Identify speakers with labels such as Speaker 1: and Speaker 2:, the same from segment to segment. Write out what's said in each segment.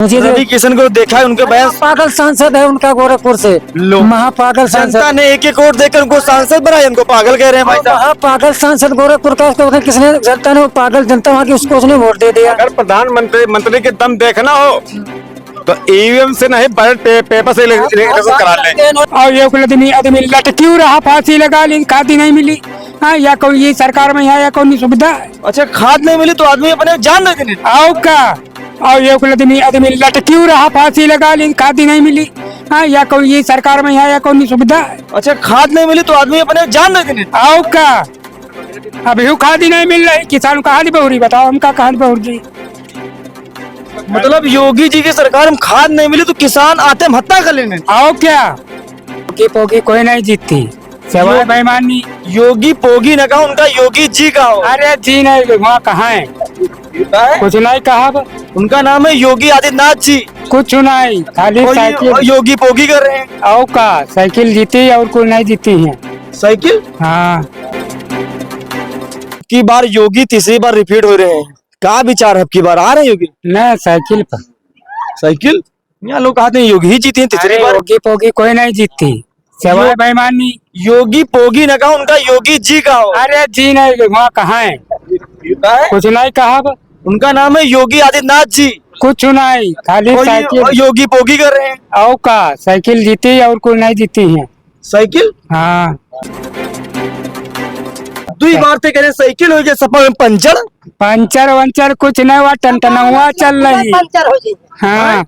Speaker 1: मुझे
Speaker 2: रवि किशन को देखा है, उनके बयान।
Speaker 1: पागल सांसद है उनका गोरखपुर से, महापागल सांसद।
Speaker 2: जनता ने एक वोट देकर उनको सांसद बनाया, उनको पागल कह रहे हैं भाई साहब।
Speaker 1: महापागल सांसद गोरखपुर का, उसको किसने, जनता ने, वो पागल जनता वहाँ की, उसको उसने वोट दे दिया।
Speaker 3: अगर प्रधानमंत्री के दम देखना हो तो ईवीएम से नहीं, बैलेट पेपर से इलेक्शन करा लें।
Speaker 4: और ये आदमी लट क्यों रहा, फांसी लगा ली, खादी नहीं मिली। हाँ, या कोई ये सरकार में है या कोई सुविधा।
Speaker 2: अच्छा, खाद नहीं मिली तो आदमी अपने जान दे देने।
Speaker 4: आओ का, और ये आदमी लट क्यों रहा, फांसी लगा ली, खादी नहीं मिली। हाँ, या कोई ये सरकार में है या कोई सुविधा।
Speaker 2: अच्छा, खाद नहीं मिली तो आदमी अपने जान दे देने।
Speaker 4: आओ का, अभी खादी नहीं मिल रही, किसान कहाँ दी बहुरी, बताओ हमका कहाँ बहुरी।
Speaker 2: मतलब योगी जी की सरकार में खाद नहीं मिली तो किसान आत्महत्या कर लेने।
Speaker 4: आओ क्या, पोगी कोई नहीं जीतती, सिवाय बेईमानी।
Speaker 2: योगी पोगी न कहा, उनका योगी जी का हो।
Speaker 4: अरे जी नहीं, वहाँ कहाँ है, कुछ नहीं कहा।
Speaker 2: उनका नाम है योगी आदित्यनाथ जी।
Speaker 4: कुछ नहीं, खाली साइकिल।
Speaker 2: योगी पोगी कर रहे हैं।
Speaker 4: आओ का, साइकिल जीती और कोई नहीं जीती है।
Speaker 2: साइकिल,
Speaker 4: हाँ।
Speaker 2: की बार योगी तीसरी बार रिपीट हो रहे हैं, क्या विचार है? की बार आ रहे हैं योगी?
Speaker 4: नहीं, साइकिल पर।
Speaker 2: साइकिल, यहाँ लोग कहते हैं योगी ही जीती है तीसरी बार।
Speaker 4: योगी पोगी कोई नहीं जीतती, सिवाय बेईमानी।
Speaker 2: योगी पोगी न कहा, उनका योगी जी का हो।
Speaker 4: अरे जी नहीं, वहाँ कहाँ है, कुछ नहीं कहा।
Speaker 2: उनका नाम है योगी आदित्यनाथ जी।
Speaker 4: कुछ नहीं, खाली साइकिल।
Speaker 2: योगी पोगी कर रहे हैं।
Speaker 4: आओ का, साइकिल जीती और कोई नहीं जीती है।
Speaker 2: साइकिल,
Speaker 4: हाँ।
Speaker 2: दुई बार थे कह रहे साइकिल हो गया, सपा में पंचर
Speaker 4: वंचर कुछ नहीं हुआ, टनटनवा चल रही। हाँ,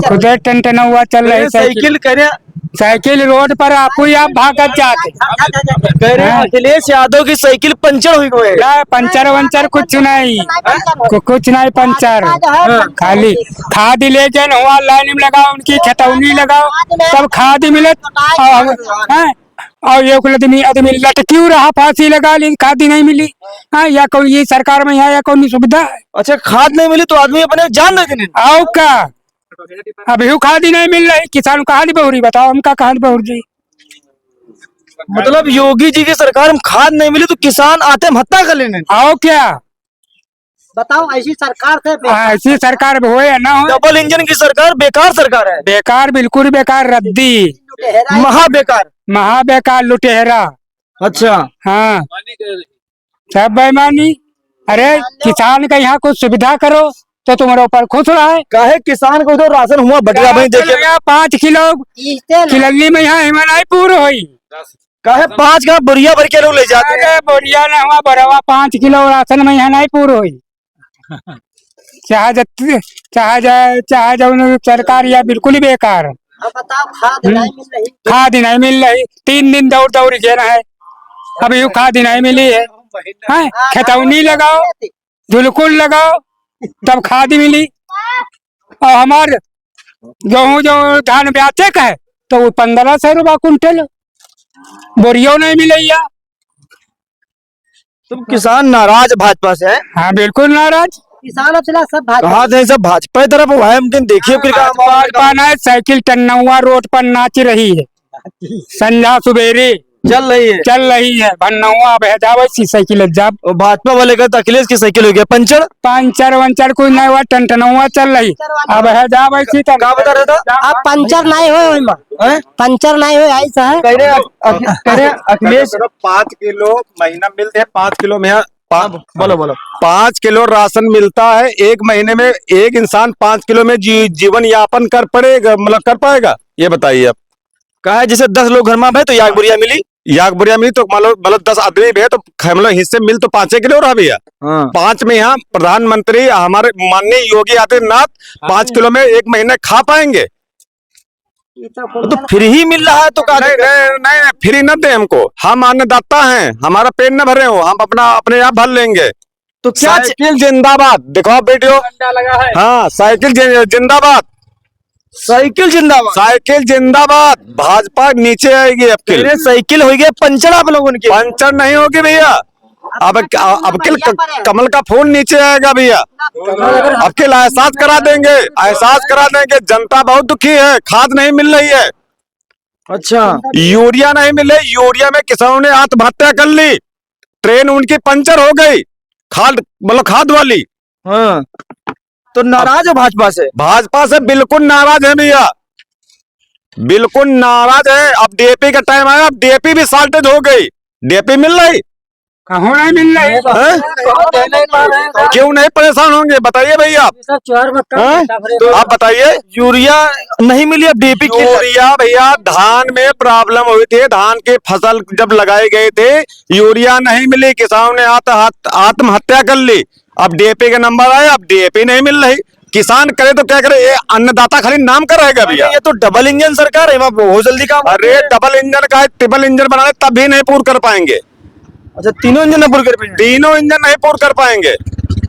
Speaker 4: खुद टनटनवा चल रही
Speaker 2: साइकिल कह रहे।
Speaker 4: साइकिल रोड पर आपको आप भागत जाते
Speaker 2: कह रहे हैं अखिलेश यादव की साइकिल पंचर हुई गई।
Speaker 4: पंचर वंचर कुछ नहीं, कुछ नहीं पंचर। खाली खाद ले जन हुआ, लाइन में लगाओ, उनकी खतौनी लगाओ, तब खाद मिलत। और ये आदमी लट क्यों रहा, फांसी लगा ली, खादी नहीं मिली। हाँ, या कोई ये सरकार में है या कोई सुविधा।
Speaker 2: अच्छा, खाद नहीं मिली तो आदमी अपने जान दे देने।
Speaker 4: आओ का, अभी खादी नहीं मिल रही, किसान कहाँ दी बहुरी, बताओ हमका कहाँ दी बहुरी।
Speaker 2: मतलब योगी जी की सरकार में खाद नहीं मिली तो किसान आत्महत्या कर लेने।
Speaker 4: आओ क्या,
Speaker 1: बताओ, ऐसी सरकार से
Speaker 4: ऐसी सरकार हो या ना हो,
Speaker 2: डबल इंजन की सरकार बेकार सरकार है।
Speaker 4: बेकार, बिल्कुल बेकार, रद्दी,
Speaker 2: महाबेकार,
Speaker 4: महाबेकार, लुटेरा।
Speaker 2: अच्छा,
Speaker 4: हाँ, सब बेईमानी। अरे किसान का यहाँ कुछ सुविधा करो तो तुम्हारे ऊपर खुश रहा है।
Speaker 2: काहे किसान को उधर राशन हुआ बटिया भाई, देखिए
Speaker 4: 5 किलो खिलनी में यहाँ हिमालय पूर्ण हुई।
Speaker 2: काहे 5 का बोरिया भर के लोग ले जाते हैं।
Speaker 4: बोरिया न हुआ, बरवा 5 किलो राशन में यहाँ नहीं पूर्ण हुई। चाहे जब सरकार या बिल्कुल ही बेकार।
Speaker 1: बताओ, खाद नहीं मिल रही,
Speaker 4: खाद नहीं मिल रही, 3 दिन दौड़ घेरा है, अभी खाद नहीं मिली है। खतौनी लगाओ, झुलकुल लगाओ, तब खाद मिली। और हमारे गेहूँ जो धान ब्याचे का है तो वो 1500 रुपया कुंटल, बोरियो नहीं मिलैया।
Speaker 2: तुम किसान नाराज भाजपा से है?
Speaker 4: हाँ, बिल्कुल नाराज।
Speaker 1: किसानों से सब भाजपा।
Speaker 2: कहा थे सब भाजपा की तरफ है, हम देखिए
Speaker 4: भाजपा ना, साइकिल टन्नवा रोड पर नाच रही है, संध्या सुबेरे
Speaker 2: चल रही है
Speaker 4: भन्नवा भेजावे सी साइकिल जब।
Speaker 2: और भाजपा वाले का अखिलेश की साइकिल हो गया पंचर
Speaker 4: वंचर कोई नहीं हुआ, टनटनवा चल रही। अब है जावे सी,
Speaker 2: क्या बता रहा था?
Speaker 1: अब पंचर नहीं हो, पंचर नहीं हो, ऐसा है।
Speaker 2: कह रहे अखिलेश
Speaker 3: 5 किलो महीना मिलते हैं, 5 किलो में
Speaker 2: बोलो
Speaker 3: 5 किलो राशन मिलता है एक महीने में। एक इंसान 5 किलो में जीवन यापन कर पड़ेगा, मतलब कर पाएगा? ये बताइए आप।
Speaker 2: कहा है जैसे 10 लोग घर में है तो याक बोरिया मिली तो मतलब 10 आदमी भी है तो मतलब हिस्से मिल तो 5 किलो रहा भैया। 5 में यहाँ प्रधानमंत्री हमारे माननीय योगी आदित्यनाथ 5 किलो में एक महीने खा पाएंगे? तो फ्री ही मिल रहा है तो
Speaker 3: नहीं, फ्री न दे हमको, हम अन्नदाता हैं, हमारा पेट न भरे हो, हम अपने आप भर लेंगे।
Speaker 2: तो क्या
Speaker 3: साइकिल जिंदाबाद, देखो वीडियो। हाँ, साइकिल जिंदाबाद,
Speaker 2: साइकिल जिंदाबाद,
Speaker 3: साइकिल जिंदाबाद। भाजपा नीचे आएगी आपके।
Speaker 2: साइकिल हो गया पंचर, आप लोगों की
Speaker 3: पंचर नहीं होगी भैया। अब कमल का फूल नीचे आएगा भैया। आपके एहसास करा देंगे, जनता बहुत दुखी है, खाद नहीं मिल रही है।
Speaker 2: अच्छा,
Speaker 3: यूरिया नहीं मिले, यूरिया में किसानों ने आत्महत्या कर ली, ट्रेन उनकी पंचर हो गई, खाद वाली।
Speaker 2: हाँ,
Speaker 3: तो नाराज है भाजपा से? भाजपा से बिल्कुल नाराज है भैया, बिल्कुल नाराज है। अब डीएपी का टाइम आया, अब डीएपी भी शॉर्टेज हो गई, डीएपी मिल रही
Speaker 4: कहाँ नहीं मिल रही है?
Speaker 3: क्यों नहीं परेशान होंगे बताइए भैया आप? तो आप बताइए।
Speaker 2: यूरिया नहीं मिली, अब डीएपी की
Speaker 3: यूरिया भैया धान में प्रॉब्लम हुई थी, धान की फसल जब लगाए गए थे यूरिया नहीं मिली, किसानों ने आत्महत्या कर ली। अब डीएपी का नंबर आया, अब डीएपी नहीं मिल रही। किसान करे तो क्या करे, ये अन्नदाता खाली नाम का रहेगा भैया।
Speaker 2: ये तो डबल इंजन सरकार है, वहाँ बहुत जल्दी काम।
Speaker 3: अरे डबल इंजन का है, ट्रिपल इंजन बनाने तब भी नहीं पूर्ण कर पाएंगे।
Speaker 2: अच्छा, तीनों इंजन पूर्ण कर पाएंगे?
Speaker 3: तीनों इंजन नहीं पूर्ण कर पाएंगे।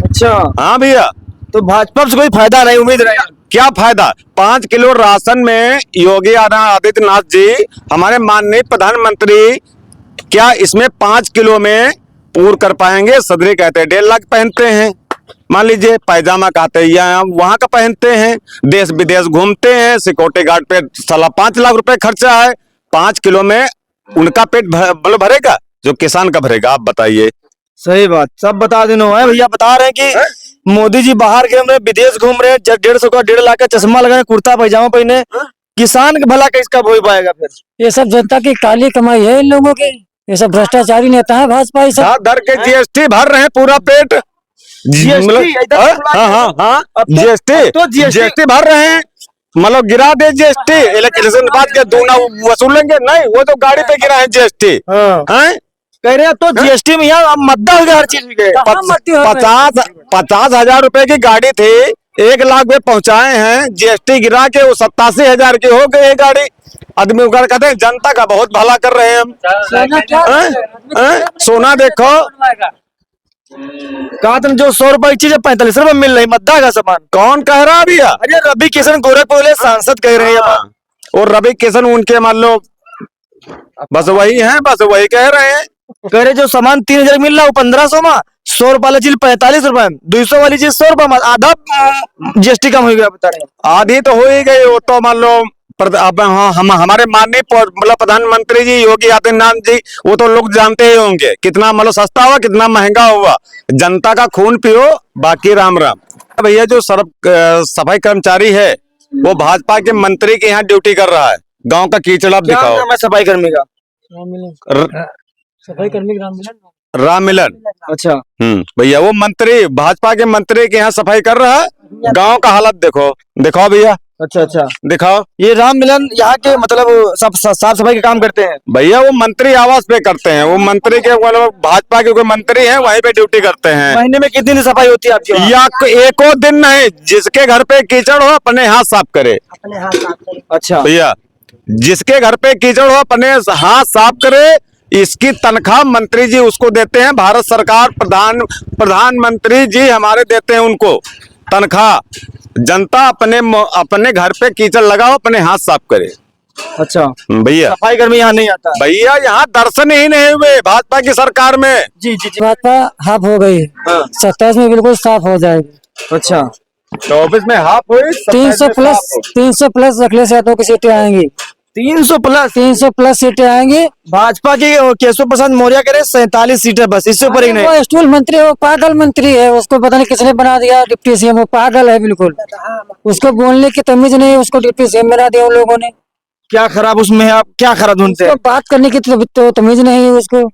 Speaker 2: अच्छा
Speaker 3: हाँ भैया,
Speaker 2: तो भाजपा से कोई फायदा नहीं, उम्मीद रहेगा।
Speaker 3: क्या फायदा? 5 किलो राशन में योगी आदित्यनाथ जी हमारे माननीय प्रधानमंत्री क्या इसमें 5 किलो में पूर्ण कर पाएंगे? सदरी कहते हैं 1.5 लाख पहनते हैं, मान लीजिए पैजामा कहते हैं या वहां का पहनते हैं, देश विदेश घूमते हैं, सिक्योरिटी गार्ड पे 5.5 लाख रुपए खर्चा है। 5 किलो में उनका पेट भरेगा, जो किसान का भरेगा? आप बताइए।
Speaker 2: सही बात, सब बता देना है भैया। बता रहे हैं कि मोदी जी बाहर घूम रहे, विदेश घूम रहे, 150 का 1.5 लाख का चश्मा लगाए, कुर्ता पैजामा पहने, किसान का भला किसका हो पाएगा फिर?
Speaker 1: ये सब जनता की काली कमाई है इन लोगों की, ये सब भ्रष्टाचारी नेता है भाजपा। ये सब
Speaker 3: धर के जीएसटी भर रहे हैं पूरा पेट, जीएसटी भर रहे हैं, मतलब गिरा दे जीएसटी, इलेक्शन बाद के दूना वसूलेंगे नहीं, वो तो गाड़ी पे गिरा है जीएसटी।
Speaker 2: कह रहे हैं तो जीएसटी में यार अब मद्दा हो गया हर चीज के।
Speaker 3: 50,000 रुपए की गाड़ी थी, 1 लाख में पहुंचाए हैं, जीएसटी गिरा के वो 87,000 की हो गई है गाड़ी। आदमी कहते हैं जनता का बहुत भला कर रहे हैं हम। सोना देखो,
Speaker 2: कहा तुम जो 100 रुपए की चीज 45 रुपए मिल रही, मद्दा का सामान।
Speaker 3: कौन कह रहा भैया?
Speaker 2: अरे रवि किशन गोरखपुर सांसद कह रहे हैं।
Speaker 3: और रवि किशन उनके मान लो बस वही हैं, बस वही कह रहे हैं।
Speaker 2: कह रहे जो सामान 3,000 मिल रहा है वो 1,500 में, 100 रुपए वाली चीज 45 रुपए में, 200 वाली चीज 100 रुपए में, आधा जीएसटी कम हो गया। बता रहे
Speaker 3: आधी तो हो ही गई, वो तो मान लो अब हम हमारे माननीय मतलब प्रधानमंत्री जी योगी आदित्यनाथ जी, वो तो लोग जानते ही होंगे कितना मतलब सस्ता हुआ, कितना महंगा हुआ। जनता का खून पियो, बाकी राम राम। भैया जो सफाई कर्मचारी है वो भाजपा के मंत्री के यहाँ ड्यूटी कर रहा है, गांव का कीचड़ आप दिखाओ।
Speaker 2: मैं सफाई कर्मी का
Speaker 1: सफाई कर्मी
Speaker 3: राम मिलन।
Speaker 2: अच्छा
Speaker 3: भैया वो मंत्री, भाजपा के मंत्री के यहाँ सफाई कर रहा है, गांव का हालत देखो, दिखाओ भैया।
Speaker 2: अच्छा अच्छा
Speaker 3: दिखाओ।
Speaker 2: ये राम मिलन यहाँ के मतलब साफ सफाई का काम करते हैं
Speaker 3: भैया? वो मंत्री आवास पे करते हैं, वो मंत्री के मतलब भाजपा के कोई मंत्री हैं वहीं पे ड्यूटी करते हैं।
Speaker 2: महीने में कितनी सफाई होती है आपकी?
Speaker 3: या एको दिन नहीं, जिसके घर पे कीचड़ हो अपने हाथ साफ करे।
Speaker 2: अच्छा
Speaker 3: भैया, जिसके घर पे कीचड़ हो अपने हाथ साफ करे। इसकी तनख्वाह मंत्री जी उसको देते हैं, भारत सरकार प्रधानमंत्री जी हमारे देते हैं उनको तनख्वाह। जनता अपने घर पे कीचड़ लगाओ, अपने हाथ साफ करे।
Speaker 2: अच्छा
Speaker 3: भैया,
Speaker 2: सफाई कर्मी यहाँ नहीं आता
Speaker 3: भैया, यहाँ दर्शन ही नहीं हुए भाजपा की सरकार में।
Speaker 2: जी जी जी।
Speaker 1: भाजपा हाफ हो गई, 27 में बिल्कुल साफ हो जाएगी।
Speaker 2: अच्छा
Speaker 3: 24 में हाफ हुई,
Speaker 1: 300 प्लस अखिलेश यादव की सीटें आएंगी। 300 प्लस सीटें आएंगी।
Speaker 2: भाजपा की केशव प्रसाद मौर्य करे 47 सीटें बस, इससे ऊपर ही नहीं।
Speaker 1: वो स्टूल मंत्री, वो पागल मंत्री है, उसको पता नहीं किसने बना दिया डिप्टी सीएम। वो पागल है बिल्कुल, उसको बोलने की तमीज नहीं, उसको डिप्टी सीएम बना दिया उन लोगों ने।
Speaker 2: क्या खराब उसमें है? आप क्या खराब ढूंढते हैं?
Speaker 1: बात करने की तो तमीज नहीं है उसको।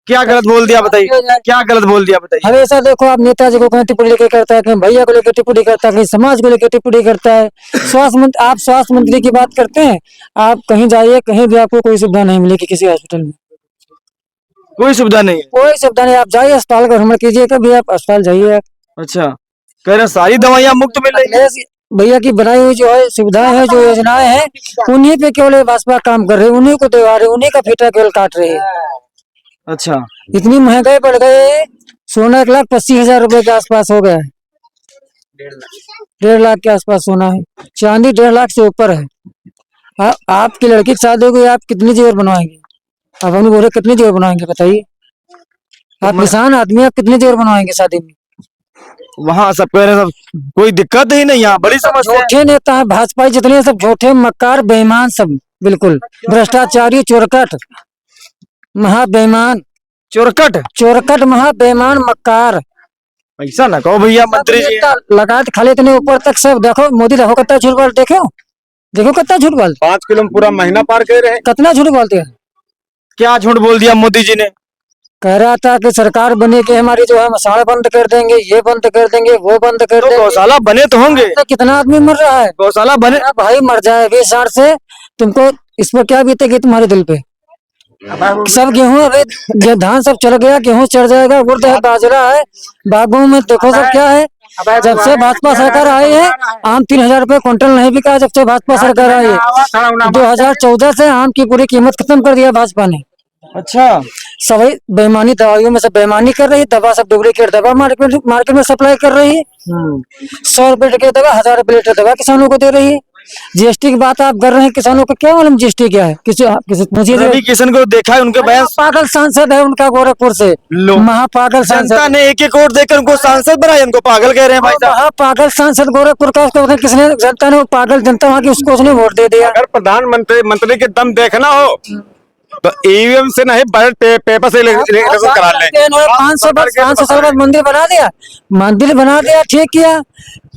Speaker 2: क्या गलत बोल दिया बताइए, क्या गलत बोल दिया बताइए?
Speaker 1: हमेशा देखो आप नेताजी को कहीं टिप्पणी लेके करता है, कहीं भैया को लेकर टिप्पणी करता है, कहीं समाज को लेकर टिप्पणी करता है। आप स्वास्थ्य मंत्री की बात करते हैं, आप कहीं जाइए, कहीं भी आपको कोई सुविधा नहीं मिलेगी, किसी हॉस्पिटल में
Speaker 2: कोई सुविधा नहीं है।
Speaker 1: कोई सुविधा नहीं। आप जाइए अस्पताल का भ्रमण कीजिए, कभी आप अस्पताल जाइए आप।
Speaker 2: अच्छा, कह रहे सारी दवाइयाँ मुफ्त मिल रही है।
Speaker 1: भैया की बनाई हुई जो है सुविधाएं हैं, जो योजनाएं हैं, उन्हीं पे केवल भाजपा काम कर रहे हैं, उन्हीं को दबा रहे, उन्हीं का फीता केवल काट रहे हैं।
Speaker 2: अच्छा,
Speaker 1: इतनी महंगाई बढ़ गई, सोना 1,25,000 रुपए के आसपास हो गया है। 1.5 लाख के आसपास सोना है, चांदी 1.5 लाख से ऊपर है। आपकी लड़की की शादी होगी, आप कितनी जेवर बनवाएंगे? आप अपनी बोले कितनी जेवर बनवाएंगे बताइए? आप किसान आदमी, आप कितने जेवर बनवाएंगे शादी में?
Speaker 2: वहाँ सब कह रहे सब कोई दिक्कत ही नहीं, यहाँ बड़ी समस्या।
Speaker 1: झूठे नेता है भाजपा, जितने सब झूठे मक्कार बेईमान, सब बिल्कुल भ्रष्टाचारी, चोरकट महा बेईमान,
Speaker 2: चोरकट
Speaker 1: महा बेईमान मक्कार।
Speaker 3: ऐसा ना कहो भैया, मंत्री जी हैं।
Speaker 1: लगात खाली इतने ऊपर तक सब देखो, मोदी देखो कितना झूठ बोल, देखो देखो कितना झूठ बोल,
Speaker 2: 5 किलो में पूरा महीना पार कर रहे हैं।
Speaker 1: कितना झूठ बोलते हैं।
Speaker 3: क्या झूठ बोल दिया मोदी जी ने?
Speaker 1: कह रहा था कि सरकार बने के हमारी जो है मसाला बंद कर देंगे, ये बंद कर देंगे, वो बंद कर
Speaker 3: तो
Speaker 1: देंगे।
Speaker 3: गौशाला बने तो होंगे,
Speaker 1: तो कितना आदमी मर रहा है,
Speaker 3: गौशाला बने।
Speaker 1: मेरा भाई मर जाए 20 साल से, तुमको इस पर क्या बीतेगी तुम्हारे दिल पे। सब गेहूं अभी धान सब चल गया, गेहूं चढ़ जाएगा, उर्द है, बाजरा है, बागों में देखो सब क्या है। जब से भाजपा सरकार आई है आम 3,000 रुपए क्विंटल नहीं बिका, जब से भाजपा सरकार आई है। 2014 से आम की पूरी कीमत खत्म कर दिया भाजपा ने।
Speaker 3: अच्छा,
Speaker 1: सभी बेईमानी, दवाइयों में सब बेईमानी कर रही है, दवा सब डुप्लीकेट दवा मार्केट में सप्लाई कर रही है। 100 रुपए की दवा 1,000 रुपए लीटर दवा किसानों को दे रही है। जीएसटी की बात आप कर रहे हैं, किसानों को क्या मालूम जीएसटी क्या है।
Speaker 3: रवि किशन को देखा है, उनके बयान।
Speaker 1: पागल सांसद है उनका गोरखपुर से, महापागल सांसद।
Speaker 3: जनता ने एक एक वोट देकर उनको सांसद बनाया, उनको पागल कह रहे हैं भाई साहब।
Speaker 1: महापागल सांसद गोरखपुर का, उसको पता किसने, जनता ने, वो पागल जनता वहां की, उसको उसने वोट दे दिया।
Speaker 2: अगर प्रधानमंत्री के दम देखना हो तो ईवीएम से नहीं, बैलेट पेपर से इलेक्शन करा लें।
Speaker 1: 500 साल बाद मंदिर बना दिया, ठीक किया,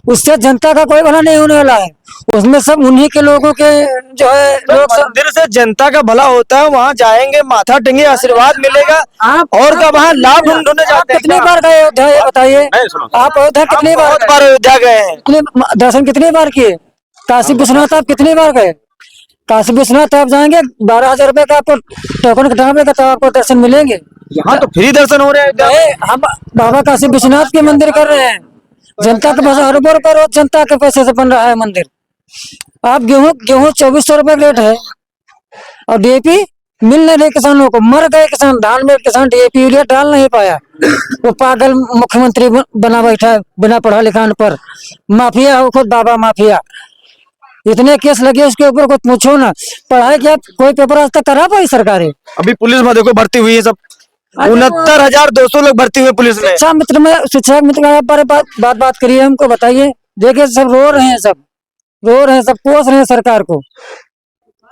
Speaker 1: उससे जनता का कोई भला नहीं होने वाला है। उसमें सब उन्हीं के लोगों के जो है लोग सब।
Speaker 3: मंदिर से जनता का भला होता है, वहाँ जाएंगे, माथा टेंगे, आशीर्वाद मिलेगा। और का वहाँ लाभ ढूंढने जाते हैं।
Speaker 1: कितनी बार गए अयोध्या, ये बताइए आप, अयोध्या कितनी बार,
Speaker 3: बहुत बार अयोध्या गए हैं।
Speaker 1: दर्शन कितनी बार किए। काशी विश्वनाथ आप कितनी बार गए। काशी विश्वनाथ आप जाएंगे 12,000 रुपए का आपको टोकन कटाना पड़ेगा, तब आपको दर्शन मिलेंगे।
Speaker 3: यहाँ तो फ्री दर्शन हो रहे हैं अयोध्या में।
Speaker 1: हम बाबा काशी विश्वनाथ के मंदिर कर रहे हैं, जनता के पास अरबों रुपए रोज जनता के पैसे से बन रहा है मंदिर। आप गेहूं 2400 रुपए रेट है, और डीएपी मिल नहीं रहे किसानों को, मर गए किसान, धान में किसान डीएपी यूरिया डाल नहीं पाया। वो पागल मुख्यमंत्री बना बैठा है बिना पढ़ा लिखा पर, माफिया हो खुद, बाबा माफिया। इतने केस लगे उसके ऊपर, कुछ पूछो ना। पढ़ाई क्या कोई पेपर आज तक करा पाई सरकार है।
Speaker 3: अभी पुलिस में देखो भर्ती हुई है सब, 69,200 लोग भर्ती हुए पुलिस में।
Speaker 1: शिक्षा मित्र का बारे बात करिए, हमको बताइए। देखिए सब रो रहे हैं, सब कोस रहे हैं सरकार को।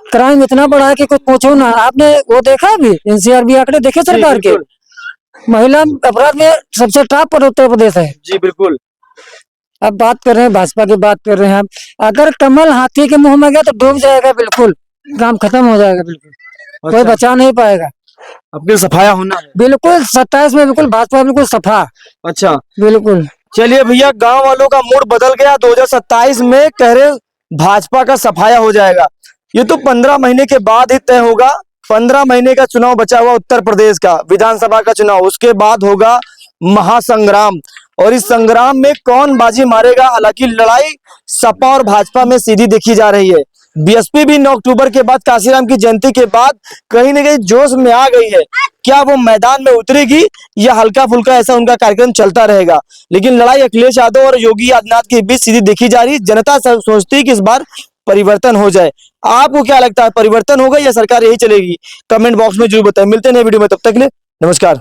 Speaker 1: क्राइम इतना बढ़ा है कि कुछ पूछो ना। आपने वो देखा अभी एनसीआरबी आंकड़े देखे सरकार के, महिला अपराध में सबसे टॉप पर उत्तर प्रदेश है।
Speaker 3: जी बिल्कुल।
Speaker 1: अब बात कर रहे हैं भाजपा की, बात कर रहे हैं हम। अगर कमल हाथी के मुंह में गया तो डूब जाएगा, बिल्कुल काम खत्म हो जाएगा, बिल्कुल कोई बचा नहीं पाएगा।
Speaker 3: अब सफाया होना है
Speaker 1: बिल्कुल 27 में बिल्कुल भाजपा बिल्कुल सफा।
Speaker 3: अच्छा,
Speaker 1: बिल्कुल।
Speaker 3: चलिए भैया, गांव वालों का मूड बदल गया। 2027 में कह रहे भाजपा का सफाया हो जाएगा। ये तो 15 महीने के बाद ही तय होगा। 15 महीने का चुनाव बचा हुआ उत्तर प्रदेश का विधानसभा का चुनाव, उसके बाद होगा महासंग्राम। और इस संग्राम में कौन बाजी मारेगा, हालांकि लड़ाई सपा और भाजपा में सीधी देखी जा रही है। बीएसपी भी 9 अक्टूबर के बाद, काशीराम की जयंती के बाद कहीं न कहीं जोश में आ गई है। क्या वो मैदान में उतरेगी या हल्का फुल्का ऐसा उनका कार्यक्रम चलता रहेगा? लेकिन लड़ाई अखिलेश यादव और योगी आदित्यनाथ के बीच सीधी देखी जा रही है। जनता सोचती है कि इस बार परिवर्तन हो जाए। आपको क्या लगता है, परिवर्तन होगा या सरकार यही चलेगी? कमेंट बॉक्स में जरूर बताएं। मिलते हैं नए वीडियो में, तब तक के लिए नमस्कार।